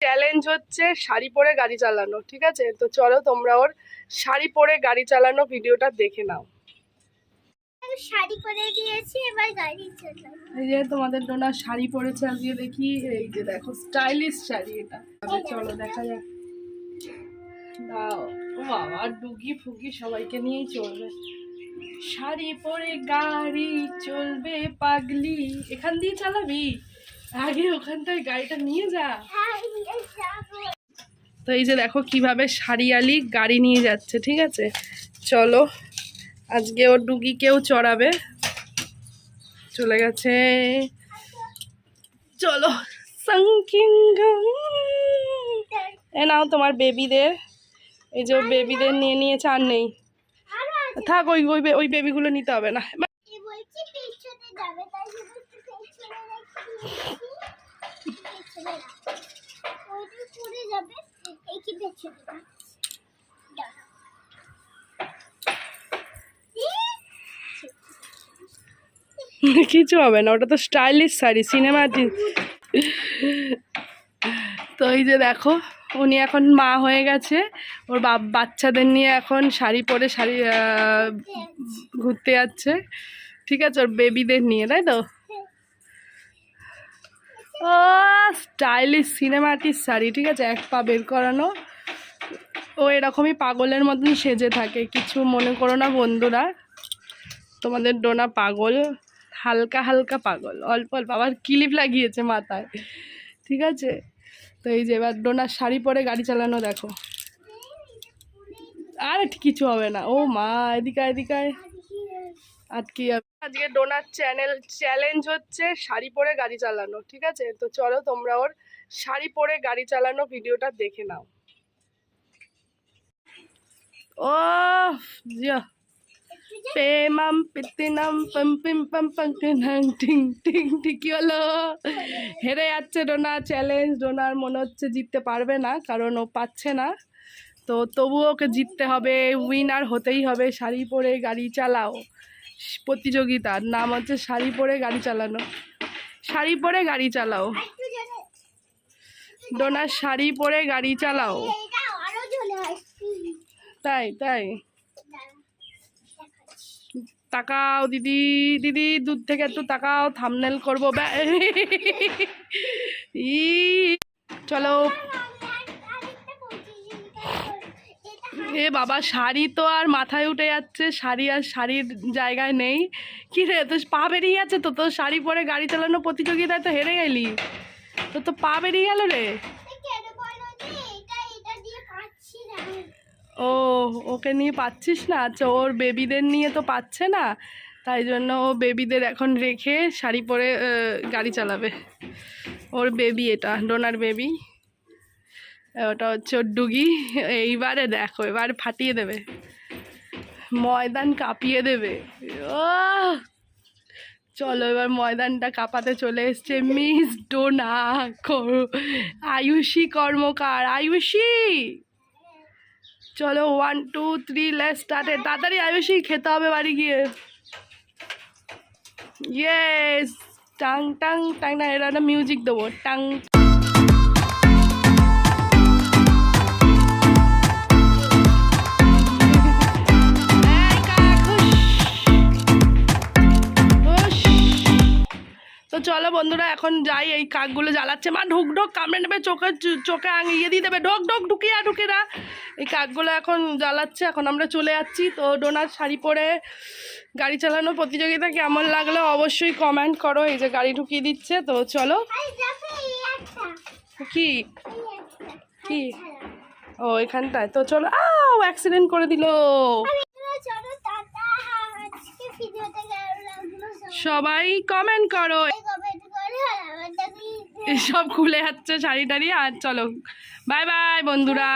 Challenge হচ্ছে শাড়ি পরে গাড়ি চালানো, ঠিক আছে? তো চলো তোমরা ওর শাড়ি পরে গাড়ি চালানো ভিডিওটা দেখে নাও। শাড়ি পরে দিয়েছি, এবার গাড়ি চালাবো। এই যে তোমাদের ডোনা শাড়ি পরেছে আজকে, দেখি। এই যে দেখো স্টাইলিশ শাড়ি এটা। চলো দেখা যাক। দাও। ও বাবা, ডুগি ফুগি সবাইকে নিয়েই চলবে। শাড়ি পরে গাড়ি চলবে পাগলি। এখান দিয়ে চালাবি? আগে ওখানটায় গাড়িটা নিয়ে যা। তো এই যে দেখো কিভাবে শাড়িয়ালি গাড়ি নিয়ে যাচ্ছে, ঠিক আছে? চলো, আজকে ওর ডুগিকেও চড়াবে। চলে গেছে। চলো সাংকিঙ্গম। এ নাও তোমার বেবিদের। এই যে বেবিদের নিয়ে নিয়েছে, আর নেই। থাক, ওই বেবিগুলো নিতে হবে না। কিছু হবে না, ওটা তো স্টাইলিশ শাড়ি, সিনেমাটিক। তো এই যে দেখো, উনি এখন মা হয়ে গেছে, ওর বাচ্চাদের নিয়ে এখন শাড়ি পরে ঘুরতে যাচ্ছে, ঠিক আছে? ওর বেবিদের নিয়ে, তাই তো? ও স্টাইলিশ সিনেমাটিক শাড়ি, ঠিক আছে? এক পা বের করানো। ও এরকমই পাগলের মতন সেজে থাকে, কিছু মনে করো না বন্ধুরা। তোমাদের ডোনা পাগল, হালকা হালকা পাগল, অল্প অল্প। আবার ক্লিপ লাগিয়েছে মাথায়, ঠিক আছে? তো এই যে এবার ডোনার শাড়ি পরে গাড়ি চালানো দেখো। আর কিছু হবে না। ও মা, এদিকে এদিকে আটকে যাবে। আজকে ডোনার চ্যালেঞ্জ হচ্ছে শাড়ি পরে গাড়ি চালানো, ঠিক আছে? তো চলো তোমরা ওর শাড়ি পরে গাড়ি চালানো ভিডিওটা দেখে নাও। ও যা পেমাম পিতিনাম পম পিম পম পঙ্কিনাম টিং টিং। ঠিকই হলো। হেরে যাচ্ছে ডোনা। চ্যালেঞ্জ ডোনার মনে হচ্ছে জিততে পারবে না, কারণ ও পাচ্ছে না। তো তবুও ওকে জিততে হবে, উইনার হতেই হবে। শাড়ি পরে গাড়ি চালাও প্রতিযোগিতার নাম হচ্ছে শাড়ি পরে গাড়ি চালানো। শাড়ি পরে গাড়ি চালাও ডোনা, শাড়ি পরে গাড়ি চালাও। তাই তাই তাকাও দিদি, দিদি দূর থেকে একটু তাকাও, থাম্বনেল করবো। চলো। এ বাবা, শাড়ি তো আর মাথায় উঠে যাচ্ছে, শাড়ি আর শাড়ির জায়গায় নেই। কি রে, তো পা বেরিয়ে যাচ্ছে। তো শাড়ি পরে গাড়ি চালানো প্রতিযোগিতায় তো হেরে গেলি। তো পা বেরিয়ে গেল রে। ও, ওকে নিয়ে পাচ্ছিস না? আচ্ছা, ওর বেবিদের নিয়ে তো পাচ্ছে না, তাই জন্য ও বেবিদের এখন রেখে শাড়ি পরে গাড়ি চালাবে। ওর বেবি, এটা ডোনার বেবি, ওটা হচ্ছে ওর ডুগি। এইবারে দেখো, এবারে ফাটিয়ে দেবে, ময়দান কাঁপিয়ে দেবে। ও চলো, এবার ময়দানটা কাঁপাতে চলে এসছে মিস ডোনা, আয়ুষী কর্মকার। আয়ুষী চলো, 1 2 3 লেটস স্টার্ট। তাড়াতাড়ি আয়ুষী, খেতে হবে বাড়ি গিয়ে। ইয়েস, টাং টাং টাং না, এরা একটা মিউজিক দেবো, টাং। তো চলো বন্ধুরা, এখন যাই। এই কাকগুলো জ্বালাচ্ছে মা, ঢুক ঢোক কামড়ে নেবে, চোখে চোখে ইয়ে দিয়ে দেবে, ঢোক ঢোক ঢুকিয়া। এই কাকগুলো এখন জ্বালাচ্ছে, এখন আমরা চলে যাচ্ছি। তো ডোনার শাড়ি পরে গাড়ি চালানো প্রতিযোগিতা কেমন লাগলো অবশ্যই কমেন্ট করো। এই যে গাড়ি ঢুকিয়ে দিচ্ছে, তো চলো। কি কি ও এখানটায়, তো চলো। অ্যাক্সিডেন্ট করে দিল। সবাই কমেন্ট করো। সব খুলে যাচ্ছে শাড়ি টাড়ি। আর চলো, বাই বাই বন্ধুরা।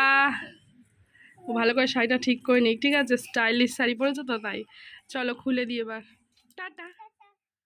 ও ভালো করে শাড়িটা ঠিক করে নিক, ঠিক আছে? স্টাইলিশ শাড়ি পরেছে তো, তাই। চলো খুলে দিয়ে এবার টাটা।